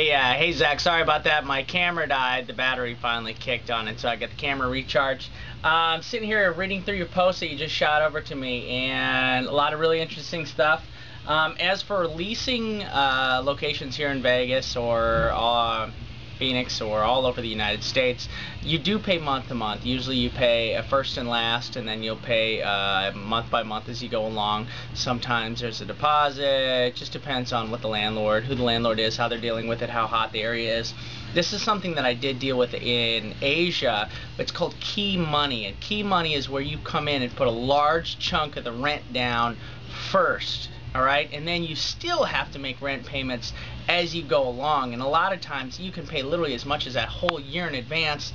Hey Zach, sorry about that. My camera died. The battery finally kicked on it, so I got the camera recharged. I'm sitting here reading through your post that you just shot over to me, and a lot of really interesting stuff. As for leasing locations here in Vegas or Phoenix or all over the United States, you do pay month to month. Usually you pay a first and last, and then you'll pay month by month as you go along. Sometimes there's a deposit. It just depends on what the landlord, who the landlord is, how they're dealing with it, how hot the area is. This is something that I did deal with in Asia. It's called key money, and key money is where you come in and put a large chunk of the rent down first. Alright, and then you still have to make rent payments as you go along, and a lot of times you can pay literally as much as that whole year in advance,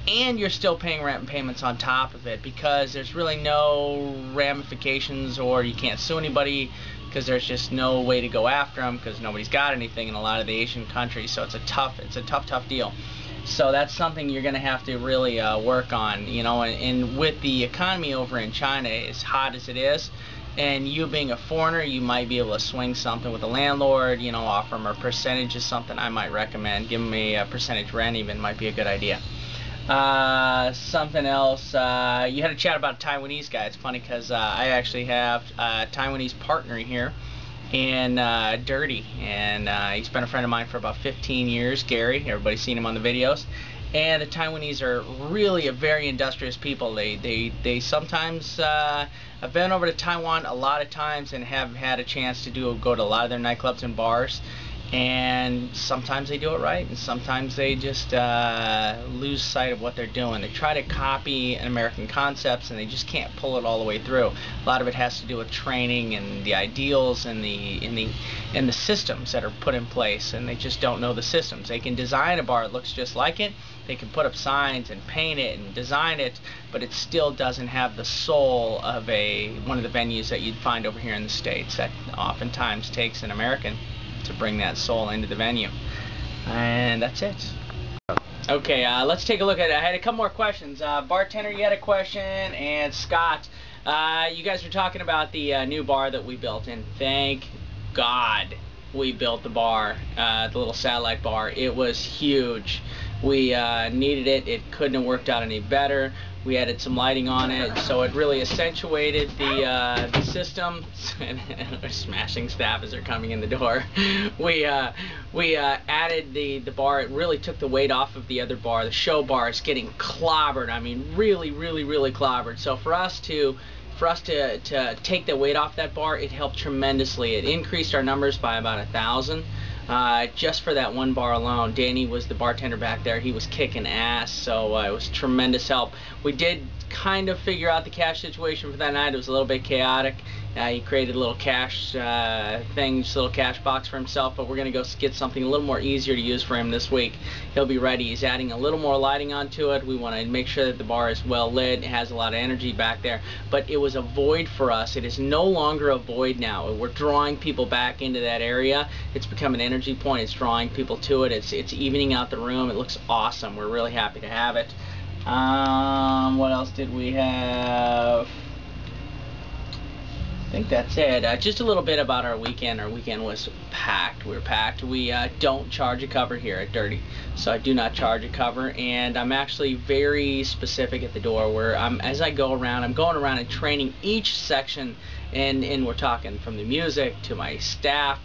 and you're still paying rent payments on top of it because there's really no ramifications, or you can't sue anybody because there's just no way to go after them because nobody's got anything in a lot of the Asian countries. So it's a tough deal. So that's something you're going to have to really work on, you know, and with the economy over in China as hot as it is, and you being a foreigner, you might be able to swing something with the landlord, you know, offer them a percentage is something I might recommend. Give them a percentage rent even might be a good idea. Something else, you had a chat about a Taiwanese guy. It's funny because I actually have a Taiwanese partner here in Dirty, and he's been a friend of mine for about 15 years, Gary. Everybody's seen him on the videos. And the Taiwanese are really a very industrious people. They sometimes have been over to Taiwan a lot of times and have had a chance to go to a lot of their nightclubs and bars. And sometimes they do it right, and sometimes they just lose sight of what they're doing. They try to copy American concepts, and they just can't pull it all the way through. A lot of it has to do with training and the ideals and the systems that are put in place, and they just don't know the systems. They can design a bar that looks just like it. They can put up signs and paint it and design it, but it still doesn't have the soul of one of the venues that you'd find over here in the States. That oftentimes takes an American to bring that soul into the venue. And that's it. Okay, let's take a look at it. I had a couple more questions. Bartender, you had a question, and Scott, you guys were talking about the new bar that we built, and thank God we built the bar, the little satellite bar. It was huge. We needed it. It couldn't have worked out any better. We added some lighting on it, so it really accentuated the system. We're smashing staff as they're coming in the door. We added the bar. It really took the weight off of the other bar. The show bar is getting clobbered. I mean, really clobbered. So for us to take the weight off that bar, it helped tremendously. It increased our numbers by about 1,000. Just for that one bar alone. Danny was the bartender back there. He was kicking ass, so it was tremendous help. We did kind of figure out the cash situation for that night. It was a little bit chaotic. He created a little cash thing, just a little cash box for himself, but we're going to go get something a little more easier to use for him this week. He'll be ready. He's adding a little more lighting onto it. We want to make sure that the bar is well lit. It has a lot of energy back there, but it was a void for us. It is no longer a void now. We're drawing people back into that area. It's become an energy point. It's drawing people to it. It's evening out the room. It looks awesome. We're really happy to have it. What else did we have? I think that's it. Just a little bit about our weekend. Our weekend was packed. We were packed. We don't charge a cover here at Dirty, so I do not charge a cover, and I'm actually very specific at the door where as I go around, I'm going around and training each section, and we're talking from the music to my staff,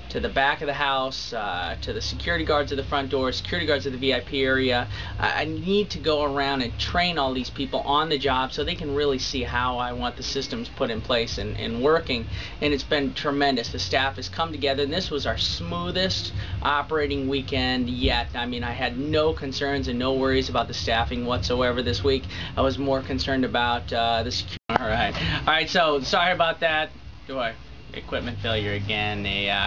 to the back of the house, to the security guards at the front door, security guards at the VIP area. I need to go around and train all these people on the job so they can really see how I want the systems put in place and working, and it's been tremendous. The staff has come together, and this was our smoothest operating weekend yet. I mean, I had no concerns and no worries about the staffing whatsoever this week. I was more concerned about the security. Alright, so sorry about that. Equipment failure again.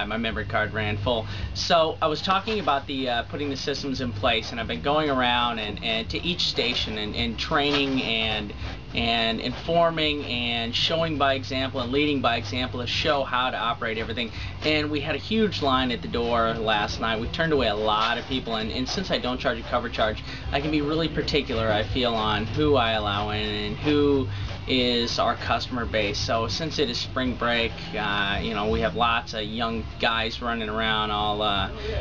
My memory card ran full. So I was talking about the putting the systems in place, and I've been going around and to each station and training and and informing and showing by example and leading by example to show how to operate everything. And we had a huge line at the door last night. We turned away a lot of people, and since I don't charge a cover charge, I can be really particular, I feel, on who I allow in and who is our customer base. So since it is spring break, you know, we have lots of young guys running around, all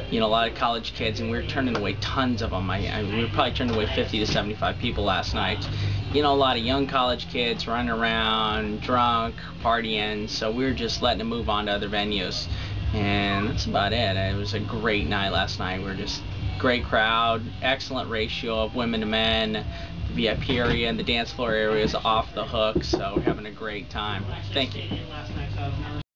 you know, a lot of college kids, and we're turning away tons of them. We probably turned away 50 to 75 people last night. You know, a lot of young college kids running around, drunk, partying, so we're just letting them move on to other venues. And that's about it. It was a great night last night. We're just great crowd, excellent ratio of women to men. The VIP area and the dance floor area is off the hook, so we're having a great time. Thank you.